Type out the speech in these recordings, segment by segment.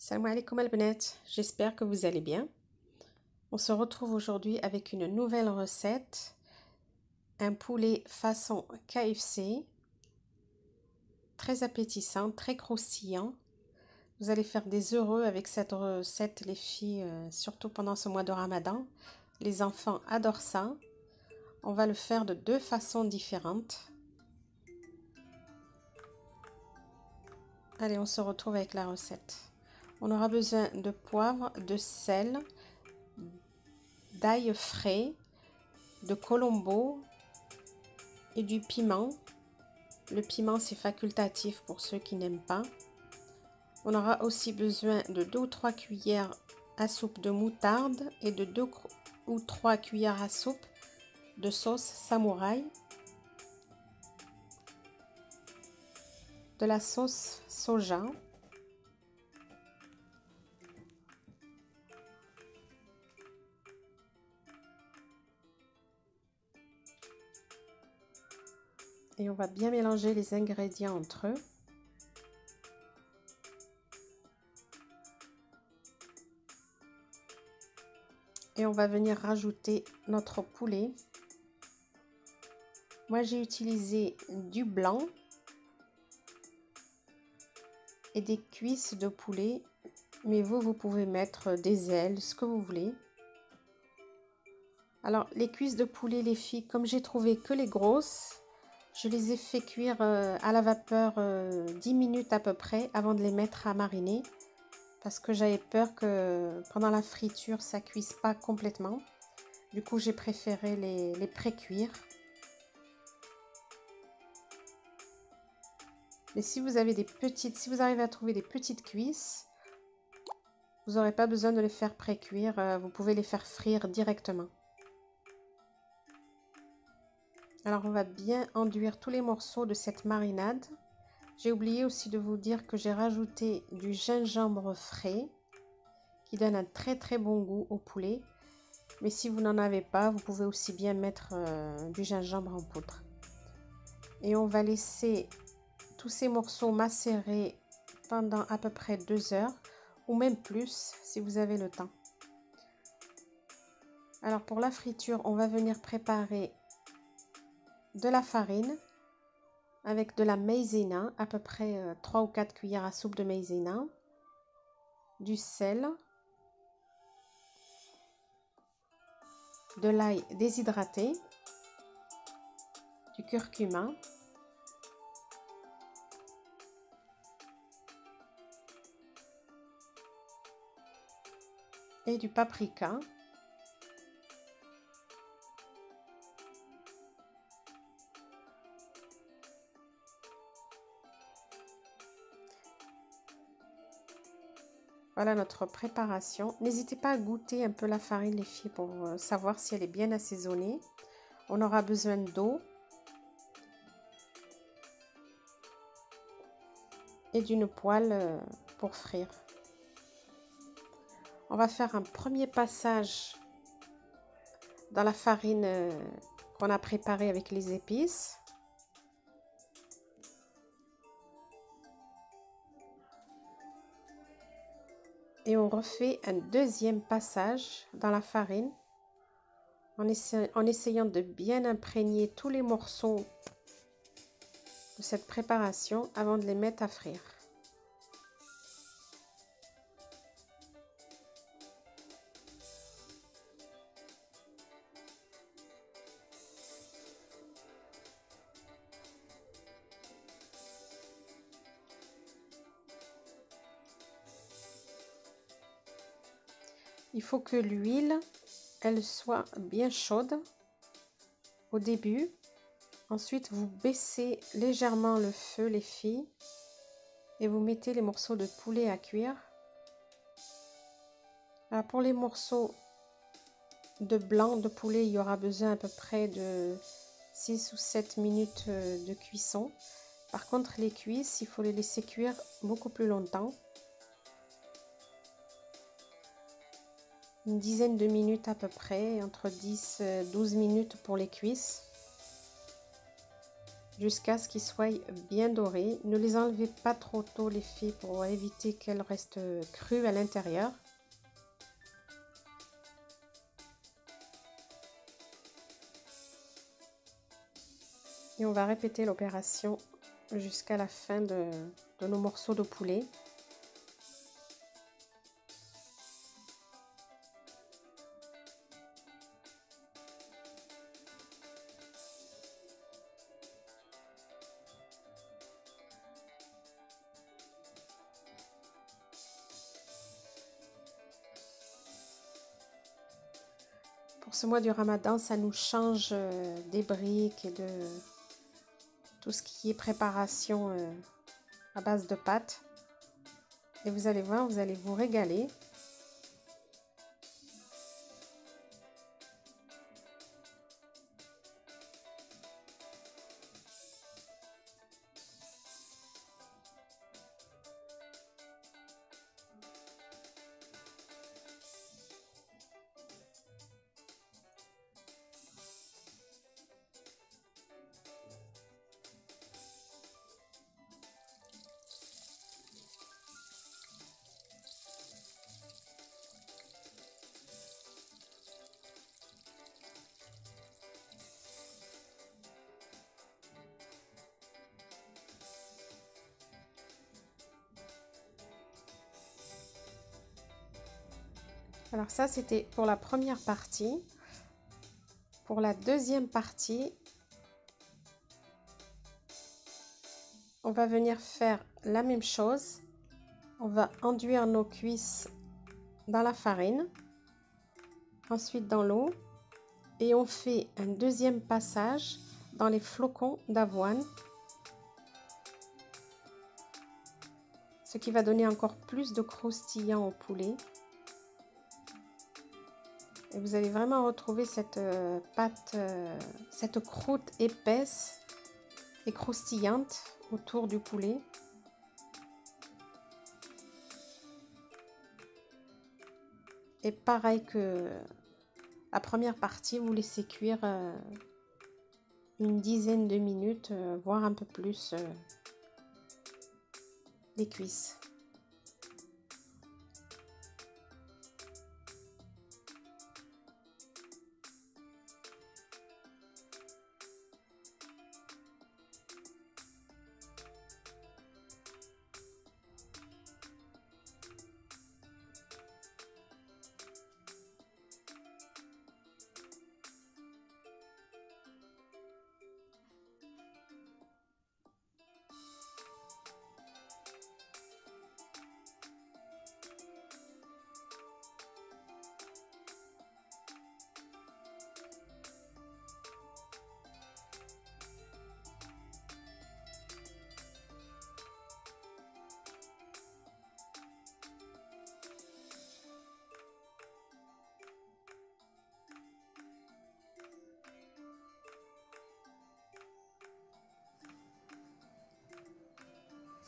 Salam alaikum al-Banat, j'espère que vous allez bien. On se retrouve aujourd'hui avec une nouvelle recette, un poulet façon KFC, très appétissant, très croustillant. Vous allez faire des heureux avec cette recette, les filles, surtout pendant ce mois de Ramadan. Les enfants adorent ça. On va le faire de deux façons différentes. Allez, on se retrouve avec la recette. On aura besoin de poivre, de sel, d'ail frais, de colombo et du piment. Le piment, c'est facultatif pour ceux qui n'aiment pas. On aura aussi besoin de 2 ou 3 cuillères à soupe de moutarde et de 2 ou 3 cuillères à soupe de sauce samouraï, de la sauce soja, et on va bien mélanger les ingrédients entre eux. Et on va venir rajouter notre poulet. Moi, j'ai utilisé du blanc et des cuisses de poulet, mais vous pouvez mettre des ailes, ce que vous voulez. Alors, les cuisses de poulet, les filles, comme j'ai trouvé que les grosses, je les ai fait cuire à la vapeur 10 minutes à peu près avant de les mettre à mariner, parce que j'avais peur que pendant la friture, ça cuise pas complètement. Du coup, j'ai préféré les pré-cuire. Mais si vous avez si vous arrivez à trouver des petites cuisses, vous n'aurez pas besoin de les faire pré-cuire, vous pouvez les faire frire directement. Alors, on va bien enduire tous les morceaux de cette marinade. J'ai oublié aussi de vous dire que j'ai rajouté du gingembre frais qui donne un très bon goût au poulet. Mais si vous n'en avez pas, vous pouvez aussi bien mettre du gingembre en poudre. Et on va laisser tous ces morceaux macérer pendant à peu près 2 heures ou même plus si vous avez le temps. Alors pour la friture, on va venir préparer de la farine avec de la maïzena, à peu près 3 ou 4 cuillères à soupe de maïzena, du sel, de l'ail déshydraté, du curcuma, et du paprika. Voilà notre préparation. N'hésitez pas à goûter un peu la farine, les filles, pour savoir si elle est bien assaisonnée. On aura besoin d'eau et d'une poêle pour frire. On va faire un premier passage dans la farine qu'on a préparée avec les épices. Et on refait un deuxième passage dans la farine en essayant de bien imprégner tous les morceaux de cette préparation avant de les mettre à frire. Il faut que l'huile, elle soit bien chaude au début. Ensuite, vous baissez légèrement le feu, les filles, et vous mettez les morceaux de poulet à cuire. Alors pour les morceaux de blanc de poulet, il y aura besoin à peu près de 6 ou 7 minutes de cuisson. Par contre, les cuisses, il faut les laisser cuire beaucoup plus longtemps. Une dizaine de minutes à peu près, entre 10 et 12 minutes pour les cuisses. jusqu'à ce qu'ils soient bien dorés. Ne les enlevez pas trop tôt les filles pour éviter qu'elles restent crues à l'intérieur. Et on va répéter l'opération jusqu'à la fin de nos morceaux de poulet. Pour ce mois du Ramadan, ça nous change des briques et de tout ce qui est préparation à base de pâtes. Et vous allez voir, vous allez vous régaler. Alors ça, c'était pour la première partie. Pour la deuxième partie, on va venir faire la même chose. On va enduire nos cuisses dans la farine, ensuite dans l'eau, et on fait un deuxième passage dans les flocons d'avoine, ce qui va donner encore plus de croustillant au poulet. Et vous allez vraiment retrouver cette pâte, cette croûte épaisse et croustillante autour du poulet. Et pareil que la première partie, vous laissez cuire une dizaine de minutes, voire un peu plus, les cuisses.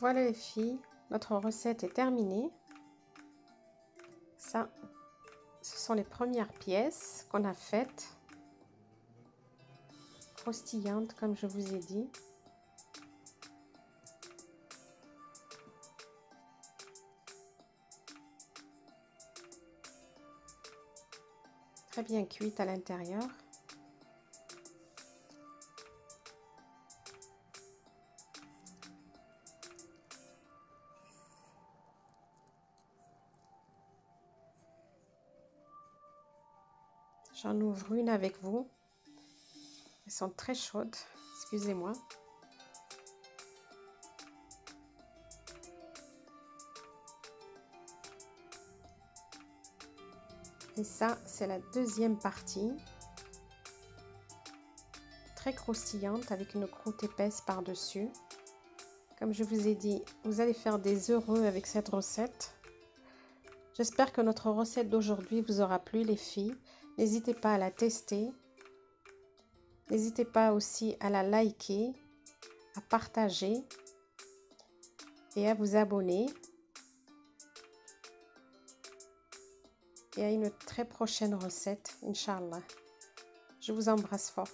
Voilà les filles, notre recette est terminée. Ça, ce sont les premières pièces qu'on a faites, croustillantes comme je vous ai dit. Très bien cuites à l'intérieur. J'en ouvre une avec vous. Elles sont très chaudes, excusez-moi. Et ça, c'est la deuxième partie. Très croustillante avec une croûte épaisse par-dessus. Comme je vous ai dit, vous allez faire des heureux avec cette recette. J'espère que notre recette d'aujourd'hui vous aura plu les filles. N'hésitez pas à la tester. N'hésitez pas aussi à la liker, à partager et à vous abonner. Et à une très prochaine recette, Inch'Allah. Je vous embrasse fort.